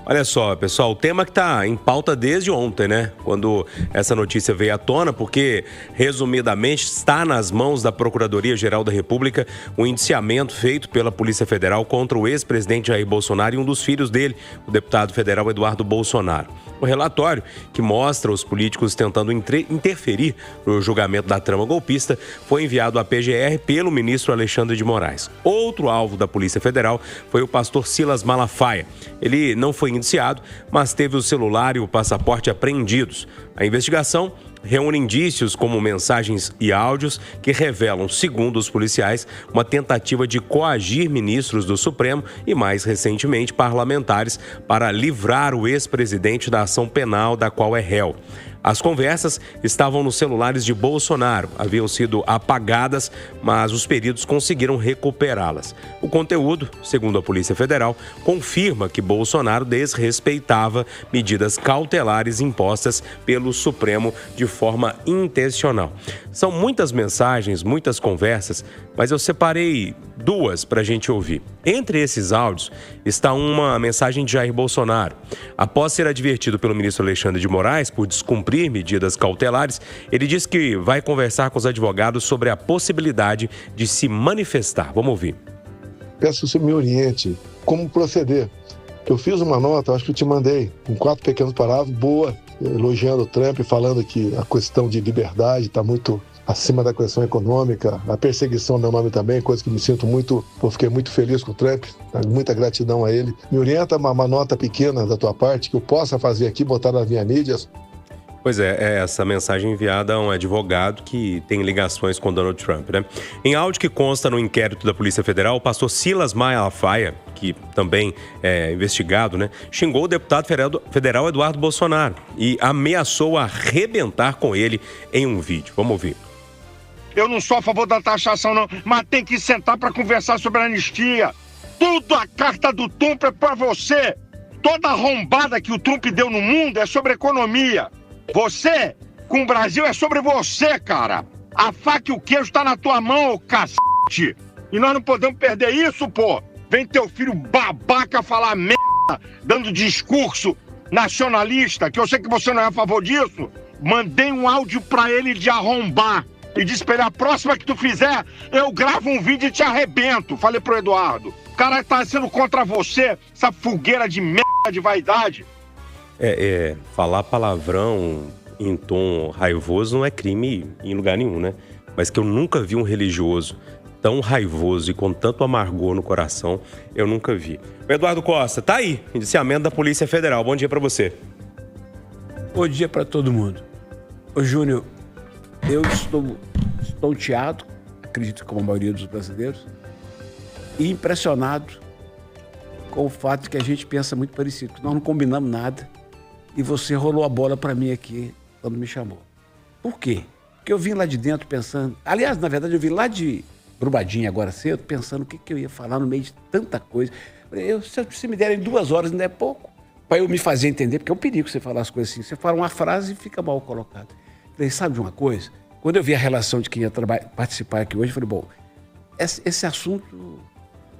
Olha só, pessoal, o tema que está em pauta desde ontem, né? Quando essa notícia veio à tona, porque, resumidamente, está nas mãos da Procuradoria-Geral da República o indiciamento feito pela Polícia Federal contra o ex-presidente Jair Bolsonaro e um dos filhos dele, o deputado federal Eduardo Bolsonaro. O relatório, que mostra os políticos tentando interferir no julgamento da trama golpista, foi enviado à PGR pelo ministro Alexandre de Moraes. Outro alvo da Polícia Federal foi o pastor Silas Malafaia. Ele não foi indiciado, mas teve o celular e o passaporte apreendidos. A investigação reúne indícios como mensagens e áudios que revelam, segundo os policiais, uma tentativa de coagir ministros do Supremo e, mais recentemente, parlamentares para livrar o ex-presidente da ação penal da qual é réu. As conversas estavam nos celulares de Bolsonaro, haviam sido apagadas, mas os peritos conseguiram recuperá-las. O conteúdo, segundo a Polícia Federal, confirma que Bolsonaro desrespeitava medidas cautelares impostas pelo Supremo de forma intencional. São muitas mensagens, muitas conversas, mas eu separei duas para a gente ouvir. Entre esses áudios está uma mensagem de Jair Bolsonaro. Após ser advertido pelo ministro Alexandre de Moraes por descumprir medidas cautelares, ele diz que vai conversar com os advogados sobre a possibilidade de se manifestar. Vamos ouvir. Peço que você me oriente como proceder. Eu fiz uma nota, acho que eu te mandei, com 4 pequenos parágrafos, boa, elogiando o Trump, falando que a questão de liberdade está muito acima da questão econômica, a perseguição ao meu nome também, coisa que me sinto muito, eu fiquei muito feliz com o Trump, muita gratidão a ele. Me orienta uma nota pequena da tua parte, que eu possa fazer aqui, botar na minha mídia. Pois é essa mensagem enviada a um advogado que tem ligações com Donald Trump, né? Em áudio que consta no inquérito da Polícia Federal, o pastor Silas Malafaia, que também é investigado, né, xingou o deputado federal Eduardo Bolsonaro e ameaçou arrebentar com ele em um vídeo. Vamos ouvir. Eu não sou a favor da taxação, não, mas tem que sentar para conversar sobre a anistia. Tudo a carta do Trump é para você. Toda a arrombada que o Trump deu no mundo é sobre economia. Você, com o Brasil, é sobre você, cara. A faca e o queijo tá na tua mão, ô cacete. E nós não podemos perder isso, pô. Vem teu filho babaca falar merda, dando discurso nacionalista, que eu sei que você não é a favor disso. Mandei um áudio pra ele de arrombar. E disse pra ele, a próxima que tu fizer, eu gravo um vídeo e te arrebento. Falei pro Eduardo. O cara tá sendo contra você, essa fogueira de merda, de vaidade. Falar palavrão em tom raivoso não é crime em lugar nenhum, né? Mas que eu nunca vi um religioso tão raivoso e com tanto amargor no coração, eu nunca vi. O Eduardo Costa, tá aí, indiciamento da Polícia Federal. Bom dia pra você. Bom dia pra todo mundo. Ô Júnior, eu estou estonteado, acredito que como a maioria dos brasileiros, e impressionado com o fato de que a gente pensa muito parecido, que nós não combinamos nada e você rolou a bola para mim aqui quando me chamou. Por quê? Porque eu vim lá de dentro pensando... Aliás, na verdade, eu vim lá de Brumadinho agora cedo, pensando o que eu ia falar no meio de tanta coisa. Se me derem 2 horas, ainda é pouco, para eu me fazer entender, porque é um perigo você falar as coisas assim. Você fala uma frase e fica mal colocado. Falei, sabe de uma coisa? Quando eu vi a relação de quem ia participar aqui hoje, eu falei, bom, esse assunto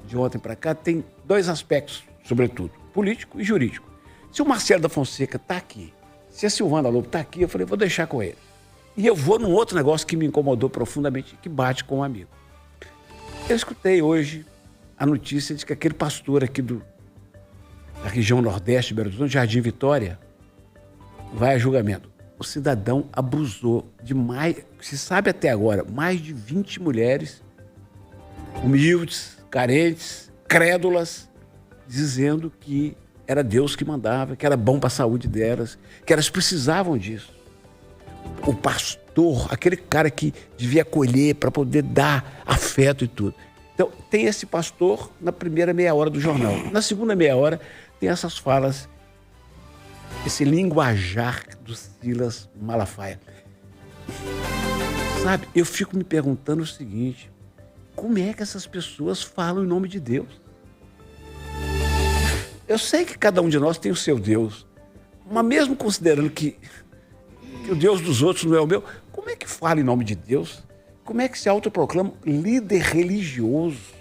de ontem para cá tem 2 aspectos, sobretudo, político e jurídico. Se o Marcelo da Fonseca está aqui, se a Silvana Lobo está aqui, eu falei, vou deixar com ele. E eu vou num outro negócio que me incomodou profundamente, que bate com um amigo. Eu escutei hoje a notícia de que aquele pastor aqui da região nordeste de Belo Horizonte, Jardim Vitória, vai a julgamento. O cidadão abusou de mais, se sabe até agora, mais de 20 mulheres humildes, carentes, crédulas, dizendo que era Deus que mandava, que era bom para a saúde delas, que elas precisavam disso. O pastor, aquele cara que devia acolher para poder dar afeto e tudo. Então, tem esse pastor na primeira meia hora do jornal. Na segunda meia hora, tem essas falas, esse linguajar do Silas Malafaia. Sabe, eu fico me perguntando o seguinte, como é que essas pessoas falam em nome de Deus? Eu sei que cada um de nós tem o seu Deus, mas mesmo considerando que o Deus dos outros não é o meu, como é que fala em nome de Deus? Como é que se autoproclama líder religioso?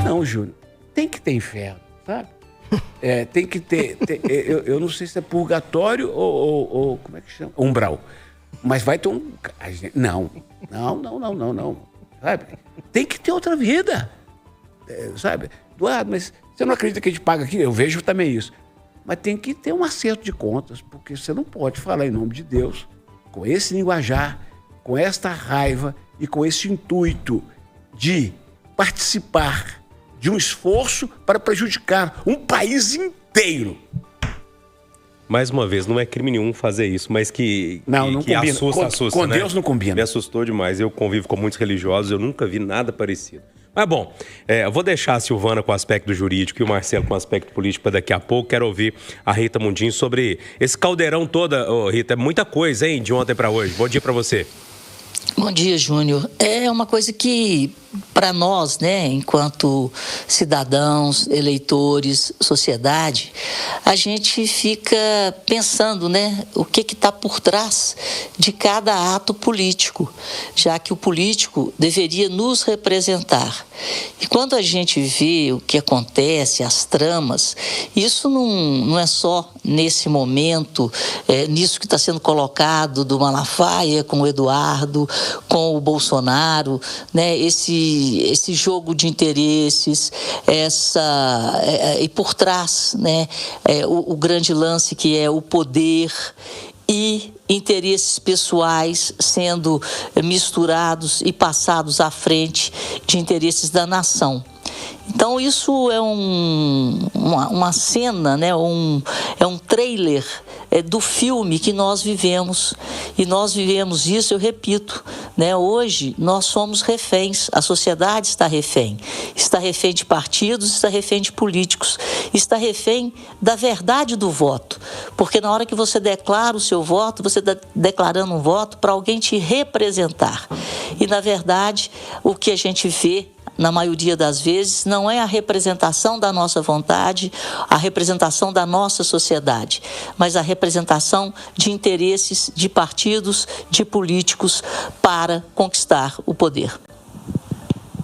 Não, Júnior, tem que ter inferno, sabe? Tem que ter... eu não sei se é purgatório ou como é que chama? Umbral. Mas vai ter um... Não. Sabe? Tem que ter outra vida. Sabe? Eduardo, mas você não acredita que a gente paga aqui? Eu vejo também isso. Mas tem que ter um acerto de contas, porque você não pode falar em nome de Deus com esse linguajar, com esta raiva e com esse intuito de participar de um esforço para prejudicar um país inteiro. Mais uma vez, não é crime nenhum fazer isso, mas que combina. assusta, com né? Deus não combina. Me assustou demais. Eu convivo com muitos religiosos, eu nunca vi nada parecido. Mas bom, eu vou deixar a Silvana com o aspecto jurídico e o Marcelo com o aspecto político para daqui a pouco. Quero ouvir a Rita Mundim sobre esse caldeirão todo. Rita, é muita coisa, hein, de ontem para hoje. Bom dia para você. Bom dia, Júnior. É uma coisa que, para nós, né, enquanto cidadãos, eleitores, sociedade, a gente fica pensando, né, o que está por trás de cada ato político, já que o político deveria nos representar. E quando a gente vê o que acontece, as tramas, isso não é só nesse momento, nisso que está sendo colocado do Malafaia com o Eduardo, com o Bolsonaro, né, esse jogo de interesses, e por trás, né, o grande lance que é o poder e interesses pessoais sendo misturados e passados à frente de interesses da nação. Então isso é uma cena, né? É um trailer do filme que nós vivemos. E nós vivemos isso, eu repito, né? Hoje nós somos reféns, a sociedade está refém. Está refém de partidos, está refém de políticos, está refém da verdade do voto. Porque na hora que você declara o seu voto, você está declarando um voto para alguém te representar. E na verdade, o que a gente vê, na maioria das vezes, não é a representação da nossa vontade, a representação da nossa sociedade, mas a representação de interesses de partidos, de políticos para conquistar o poder.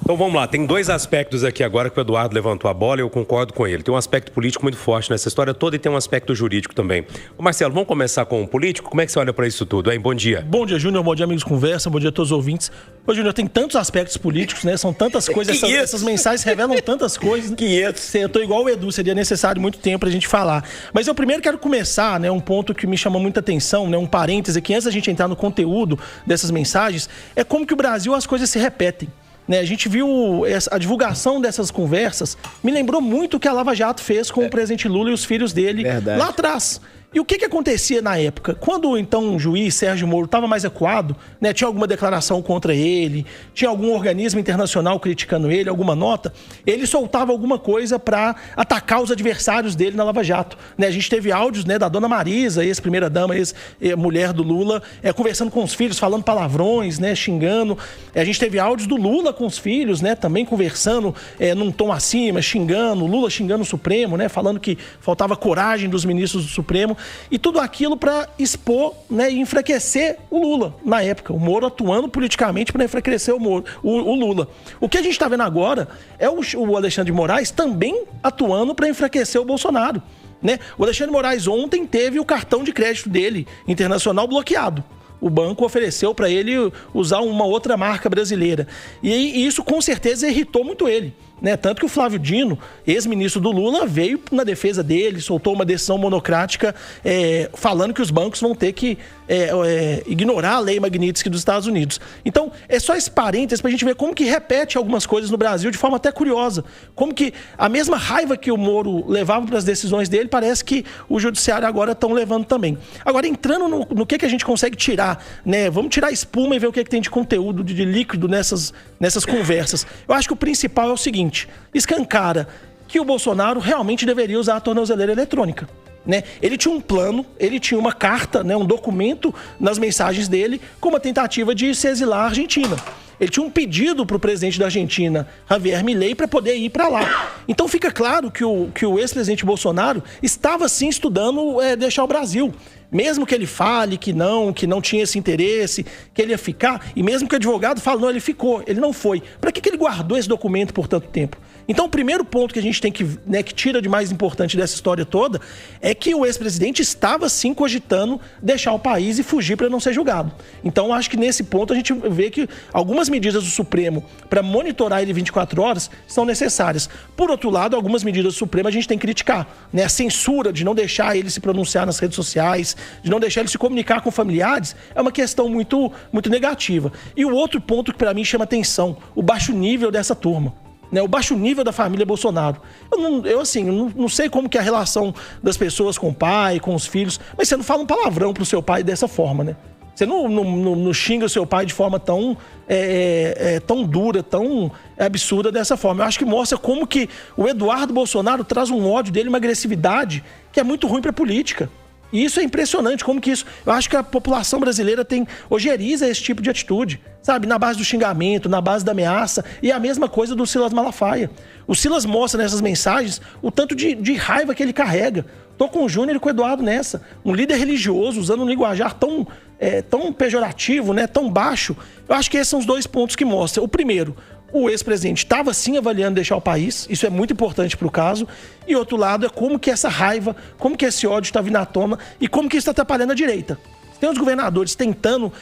Então vamos lá, tem dois aspectos aqui agora que o Eduardo levantou a bola e eu concordo com ele. Tem um aspecto político muito forte nessa história toda e tem um aspecto jurídico também. Ô Marcelo, vamos começar com o político? Como é que você olha para isso tudo, hein? Bom dia. Bom dia, Júnior. Bom dia, amigos Conversa. Bom dia a todos os ouvintes. Ô, Júnior, tem tantos aspectos políticos, né? São tantas coisas, essas mensagens revelam tantas coisas. 500. Eu tô igual o Edu, seria necessário muito tempo pra gente falar. Mas eu primeiro quero começar, né? Um ponto que me chamou muita atenção, né? Um parêntese aqui, antes da gente entrar no conteúdo dessas mensagens, é como que o Brasil as coisas se repetem. Né, a gente viu a divulgação dessas conversas, me lembrou muito o que a Lava Jato fez com o presidente Lula e os filhos dele lá atrás. E o que acontecia na época? Quando então o juiz Sérgio Moro estava mais acuado, né, tinha alguma declaração contra ele, tinha algum organismo internacional criticando ele, alguma nota, ele soltava alguma coisa para atacar os adversários dele na Lava Jato. Né, a gente teve áudios, né, da dona Marisa, ex-primeira-dama, ex-mulher do Lula, conversando com os filhos, falando palavrões, né, xingando. A gente teve áudios do Lula com os filhos, né, também conversando num tom acima, xingando, Lula xingando o Supremo, né, falando que faltava coragem dos ministros do Supremo. E tudo aquilo para expor, né, e enfraquecer o Lula na época. O Moro atuando politicamente para enfraquecer o Lula. O que a gente está vendo agora é o Alexandre de Moraes também atuando para enfraquecer o Bolsonaro. Né? O Alexandre de Moraes ontem teve o cartão de crédito dele, internacional, bloqueado. O banco ofereceu para ele usar uma outra marca brasileira. E isso com certeza irritou muito ele. Né? Tanto que o Flávio Dino, ex-ministro do Lula, veio na defesa dele, soltou uma decisão monocrática falando que os bancos vão ter que ignorar a lei Magnitsky dos Estados Unidos. Então, é só esse parênteses para a gente ver como que repete algumas coisas no Brasil de forma até curiosa. Como que a mesma raiva que o Moro levava para as decisões dele, parece que o judiciário agora estão levando também. Agora, entrando no que a gente consegue tirar, né? Vamos tirar a espuma e ver o que tem de conteúdo, de líquido nessas conversas. Eu acho que o principal é o seguinte: escancara que o Bolsonaro realmente deveria usar a tornozeleira eletrônica. Né? Ele tinha um plano, ele tinha uma carta, né, um documento nas mensagens dele com uma tentativa de se exilar à Argentina. Ele tinha um pedido para o presidente da Argentina, Javier Milei, para poder ir para lá. Então fica claro que o ex-presidente Bolsonaro estava sim estudando deixar o Brasil. Mesmo que ele fale que não tinha esse interesse, que ele ia ficar, e mesmo que o advogado fale, não, ele ficou, ele não foi. Para que ele guardou esse documento por tanto tempo? Então, o primeiro ponto que a gente tem que, né, que tira de mais importante dessa história toda é que o ex-presidente estava, sim, cogitando deixar o país e fugir para não ser julgado. Então, acho que nesse ponto a gente vê que algumas medidas do Supremo para monitorar ele 24 horas são necessárias. Por outro lado, algumas medidas do Supremo a gente tem que criticar, né? A censura de não deixar ele se pronunciar nas redes sociais, de não deixar ele se comunicar com familiares, é uma questão muito, muito negativa. E o outro ponto que para mim chama atenção, o baixo nível dessa turma. Né, o baixo nível da família Bolsonaro. Eu não sei como que é a relação das pessoas com o pai, com os filhos, mas você não fala um palavrão pro seu pai dessa forma, né? Você não xinga o seu pai de forma tão dura, tão absurda dessa forma. Eu acho que mostra como que o Eduardo Bolsonaro traz um ódio dele, uma agressividade que é muito ruim pra política. E isso é impressionante, como que isso... Eu acho que a população brasileira ojeriza esse tipo de atitude, sabe? Na base do xingamento, na base da ameaça, e a mesma coisa do Silas Malafaia. O Silas mostra nessas mensagens o tanto de raiva que ele carrega. Tô com o Júnior e com o Eduardo nessa. Um líder religioso, usando um linguajar tão pejorativo, né? Tão baixo. Eu acho que esses são os dois pontos que mostram. O primeiro... O ex-presidente estava sim avaliando deixar o país, isso é muito importante para o caso. E outro lado é como que essa raiva, como que esse ódio está vindo à tona e como que isso está atrapalhando a direita. Tem os governadores tentando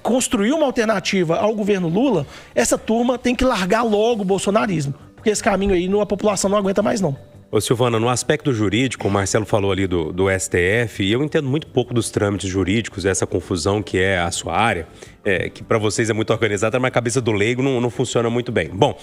construir uma alternativa ao governo Lula, essa turma tem que largar logo o bolsonarismo, porque esse caminho aí a população não aguenta mais não. Ô Silvana, no aspecto jurídico, o Marcelo falou ali do STF, e eu entendo muito pouco dos trâmites jurídicos, essa confusão que é a sua área, que para vocês é muito organizada, mas a cabeça do leigo não funciona muito bem. Bom,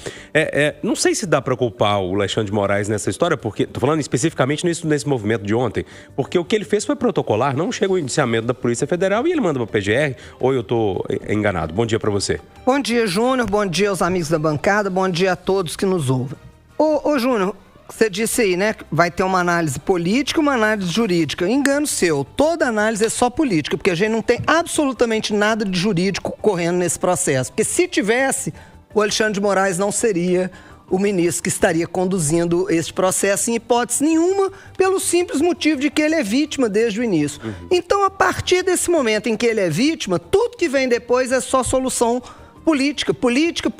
não sei se dá para culpar o Alexandre de Moraes nessa história, porque, tô falando especificamente nesse movimento de ontem, porque o que ele fez foi protocolar, não chega o indiciamento da Polícia Federal e ele manda para a PGR, ou eu tô enganado? Bom dia para você. Bom dia, Júnior, bom dia aos amigos da bancada, bom dia a todos que nos ouvem. Ô Júnior, você disse aí, né? Vai ter uma análise política e uma análise jurídica. Engano seu. Toda análise é só política, porque a gente não tem absolutamente nada de jurídico correndo nesse processo. Porque se tivesse, o Alexandre de Moraes não seria o ministro que estaria conduzindo este processo, em hipótese nenhuma, pelo simples motivo de que ele é vítima desde o início. Então, a partir desse momento em que ele é vítima, tudo que vem depois é só solução política. Política.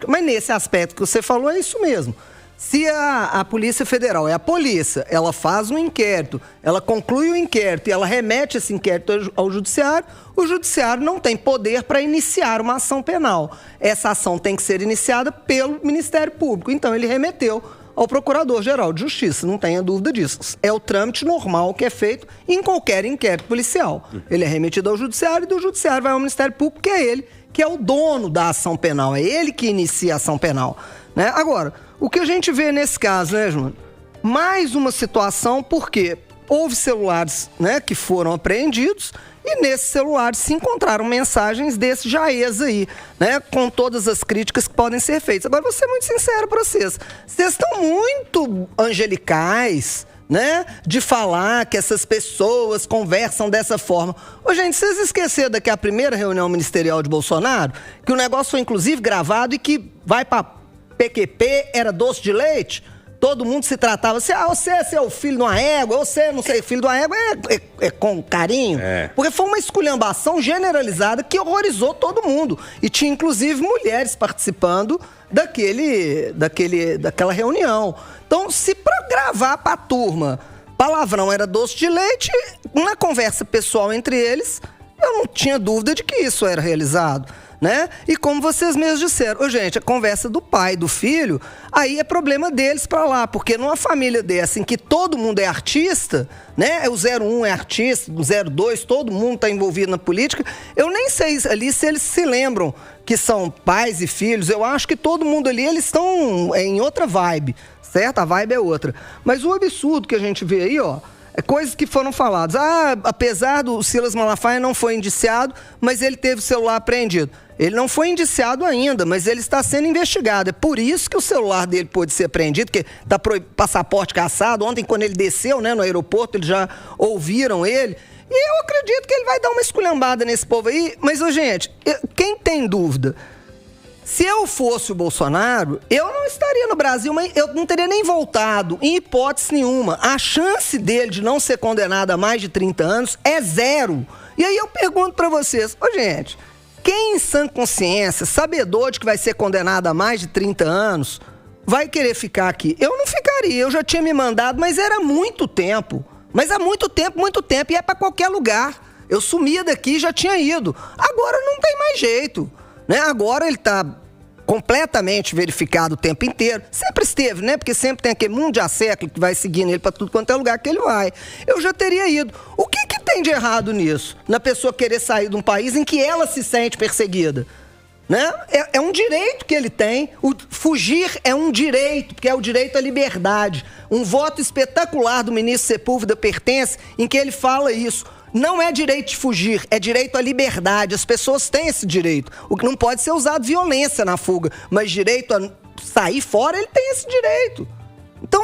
Mas nesse aspecto que você falou, é isso mesmo. Se a Polícia Federal é a polícia, ela faz um inquérito, ela conclui o inquérito e ela remete esse inquérito ao Judiciário, o Judiciário não tem poder para iniciar uma ação penal. Essa ação tem que ser iniciada pelo Ministério Público. Então, ele remeteu ao Procurador-Geral de Justiça, não tenha dúvida disso. É o trâmite normal que é feito em qualquer inquérito policial. Ele é remetido ao Judiciário e do Judiciário vai ao Ministério Público, que é ele que é o dono da ação penal, é ele que inicia a ação penal. Né? Agora, o que a gente vê nesse caso, né, Júnior? Mais uma situação, porque houve celulares, né, que foram apreendidos e nesses celulares se encontraram mensagens desse Jaez aí, né, com todas as críticas que podem ser feitas. Agora, vou ser muito sincero para vocês. Vocês estão muito angelicais, né, de falar que essas pessoas conversam dessa forma. Ô, gente, vocês esqueceram daqui a primeira reunião ministerial de Bolsonaro, que o negócio foi inclusive gravado e que vai para PQP, era doce de leite? Todo mundo se tratava assim, você é seu filho de uma égua, você não sei, filho de uma égua é com carinho. Porque foi uma esculhambação generalizada que horrorizou todo mundo. E tinha inclusive mulheres participando daquela reunião. Então, se para gravar para a turma, palavrão era doce de leite, na conversa pessoal entre eles, eu não tinha dúvida de que isso era realizado, né? E como vocês mesmos disseram, gente, a conversa do pai, do filho, aí é problema deles pra lá, porque numa família dessa em que todo mundo é artista, né? O 01 é artista, o 02, todo mundo tá envolvido na política, eu nem sei ali se eles se lembram que são pais e filhos, eu acho que todo mundo ali, eles estão em outra vibe, certo? A vibe é outra. Mas o absurdo que a gente vê aí, ó, é coisas que foram faladas. Apesar do Silas Malafaia não foi indiciado, mas ele teve o celular apreendido. Ele não foi indiciado ainda, mas ele está sendo investigado. É por isso que o celular dele pôde ser apreendido, porque está passaporte cassado. Ontem, quando ele desceu, né, no aeroporto, eles já ouviram ele. E eu acredito que ele vai dar uma esculhambada nesse povo aí. Mas, gente, quem tem dúvida? Se eu fosse o Bolsonaro, eu não estaria no Brasil, mas eu não teria nem voltado, em hipótese nenhuma. A chance dele de não ser condenado a mais de 30 anos é zero. E aí eu pergunto pra vocês, gente, quem em sã consciência, sabedor de que vai ser condenado a mais de 30 anos, vai querer ficar aqui. Eu não ficaria, eu já tinha me mandado, mas era muito tempo. Mas há muito tempo, e é pra qualquer lugar. Eu sumia daqui e já tinha ido. Agora não tem mais jeito, né? Agora ele tá completamente verificado o tempo inteiro. Sempre esteve, né? Porque sempre tem aquele mundo de asséculo que vai seguindo ele pra tudo quanto é lugar que ele vai. Eu já teria ido. O que tem de errado nisso? Na pessoa querer sair de um país em que ela se sente perseguida? Né? É um direito que ele tem. Fugir é um direito, porque é o direito à liberdade. Um voto espetacular do ministro Sepúlveda Pertence, em que ele fala isso. Não é direito de fugir, é direito à liberdade. As pessoas têm esse direito. O que não pode ser usado violência na fuga, mas direito a sair fora, ele tem esse direito. Então,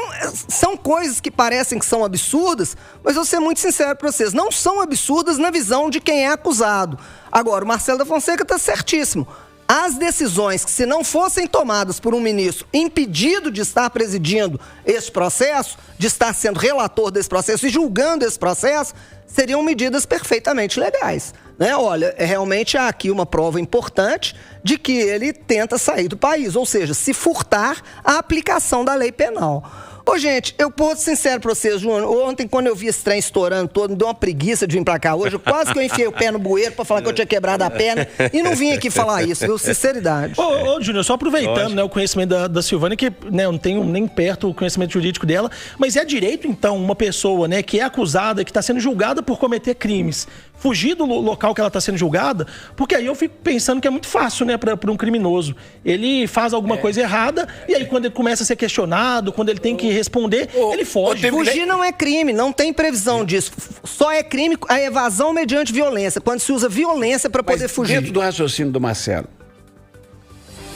são coisas que parecem que são absurdas, mas eu vou ser muito sincero para vocês, não são absurdas na visão de quem é acusado. Agora, o Marcelo da Fonseca está certíssimo. As decisões que, se não fossem tomadas por um ministro impedido de estar presidindo esse processo, de estar sendo relator desse processo e julgando esse processo, seriam medidas perfeitamente legais. Né? Olha, realmente há aqui uma prova importante de que ele tenta sair do país, ou seja, se furtar a aplicação da lei penal. Ô, gente, eu vou ser sincero pra vocês, Júnior. Ontem, quando eu vi esse trem estourando todo, me deu uma preguiça de vir pra cá hoje. Quase que eu enfiei o pé no bueiro pra falar que eu tinha quebrado a perna e não vim aqui falar isso, viu? Sinceridade. Ô, Júnior, só aproveitando, né, o conhecimento da Silvânia, que né, eu não tenho nem perto o conhecimento jurídico dela, mas é direito, então, uma pessoa, né, que é acusada, que está sendo julgada por cometer crimes, fugir do local que ela está sendo julgada, porque aí eu fico pensando que é muito fácil, né, para um criminoso. Ele faz alguma coisa errada e aí quando ele começa a ser questionado, quando ele tem que responder, ele foge. Fugir não é crime, não tem previsão disso. Só é crime a evasão mediante violência, quando se usa violência para poder fugir. Dentro do raciocínio do Marcelo,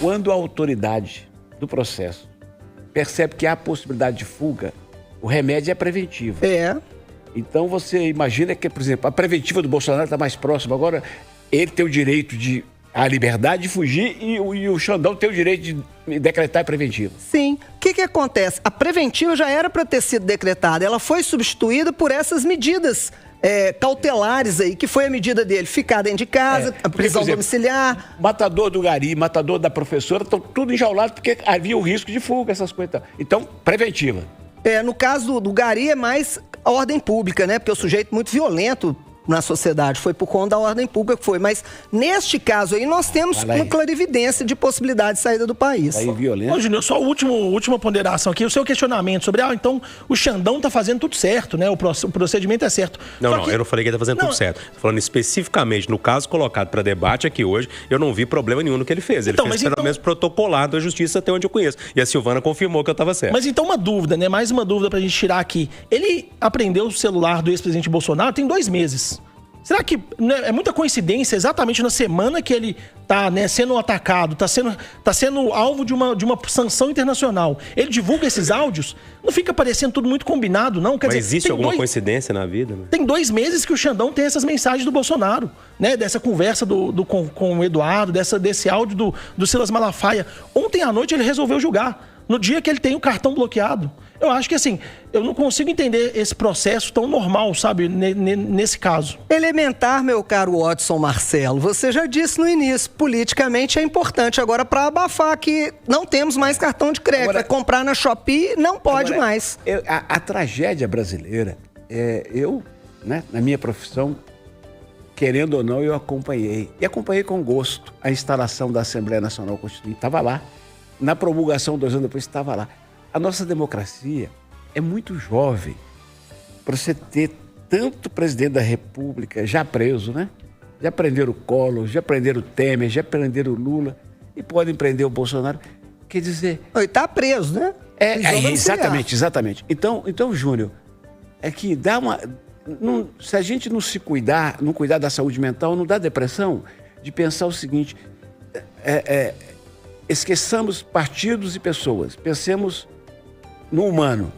quando a autoridade do processo percebe que há possibilidade de fuga, o remédio é preventivo. É. Então você imagina que, por exemplo, a preventiva do Bolsonaro está mais próxima. Agora, ele tem o direito de a liberdade de fugir e o Xandão tem o direito de decretar a preventiva. Sim. O que acontece? A preventiva já era para ter sido decretada. Ela foi substituída por essas medidas cautelares aí, que foi a medida dele ficar dentro de casa, a prisão domiciliar. Matador do gari, matador da professora, estão tudo enjaulados porque havia o risco de fuga, essas coisas. Então, preventiva. No caso do gari é mais a ordem pública, né? Porque é um sujeito muito violento na sociedade, foi por conta da ordem pública que foi, mas neste caso aí nós temos uma clarividência de possibilidade de saída do país. Aí violento. Ô, Júnior, só última ponderação aqui, o seu questionamento sobre, então o Xandão tá fazendo tudo certo, né? O procedimento é certo. Não, eu não falei que ele tá fazendo tudo certo. Tô falando especificamente no caso colocado para debate aqui hoje, eu não vi problema nenhum no que ele fez. Ele fez pelo menos protocolado a justiça até onde eu conheço. E a Silvana confirmou que eu tava certo. Mas então uma dúvida, né? Mais uma dúvida pra gente tirar aqui. Ele apreendeu o celular do ex-presidente Bolsonaro tem 2 meses. Será que é muita coincidência exatamente na semana que ele tá, né, sendo atacado, tá sendo alvo de uma sanção internacional? Ele divulga esses áudios? Não fica parecendo tudo muito combinado, não? Quer dizer, existe alguma coincidência na vida? Né? Tem 2 meses que o Xandão tem essas mensagens do Bolsonaro, né? Dessa conversa com o Eduardo, desse áudio do Silas Malafaia. Ontem à noite ele resolveu julgar, no dia que ele tem o cartão bloqueado. Eu acho que assim, eu não consigo entender esse processo tão normal, sabe, nesse caso. Elementar, meu caro Watson Marcelo, você já disse no início, politicamente é importante. Agora, para abafar que não temos mais cartão de crédito, agora, comprar na Shopee não pode mais. A tragédia brasileira, né, na minha profissão, querendo ou não, eu acompanhei. E acompanhei com gosto a instalação da Assembleia Nacional Constituinte. Estava lá. Na promulgação, 2 anos depois, estava lá. A nossa democracia é muito jovem para você ter tanto presidente da República já preso, né? Já prenderam o Collor, já prenderam o Temer, já prenderam o Lula e podem prender o Bolsonaro. Quer dizer... Ele está preso, né? Exatamente. Então, Júnior, é que dá uma... se a gente não se cuidar, não cuidar da saúde mental, não dá depressão de pensar o seguinte... esqueçamos partidos e pessoas, pensemos no humano.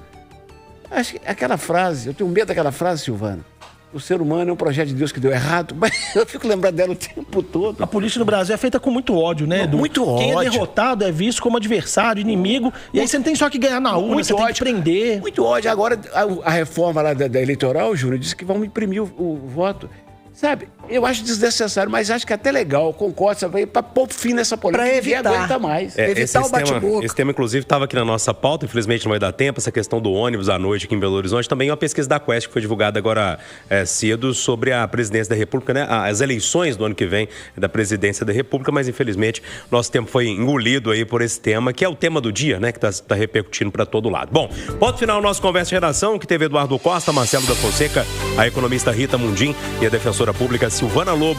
Acho que aquela frase, eu tenho medo daquela frase, Silvana. O ser humano é um projeto de Deus que deu errado, mas eu fico lembrando dela o tempo todo. A polícia no Brasil é feita com muito ódio, né, Edu? Muito ódio. Quem é derrotado é visto como adversário, inimigo, e aí você não tem só que ganhar na urna, você tem que prender. Muito ódio. Agora, a reforma lá da eleitoral, Júnior, disse que vão imprimir o voto. Sabe, eu acho desnecessário, mas acho que é até legal, concordo, para pôr fim nessa política, pra evitar. ninguém aguenta mais. Evitar o bate-boca. Esse tema, inclusive, estava aqui na nossa pauta, infelizmente não vai dar tempo, essa questão do ônibus à noite aqui em Belo Horizonte, também uma pesquisa da Quest que foi divulgada agora cedo sobre a presidência da República, né? As eleições do ano que vem da presidência da República, mas infelizmente nosso tempo foi engolido aí por esse tema, que é o tema do dia, né? Que está repercutindo para todo lado. Bom, ponto final nosso Conversa de Redação, que teve Eduardo Costa, Marcelo da Fonseca, a economista Rita Mundim e a defensora pública Silvana Lobo.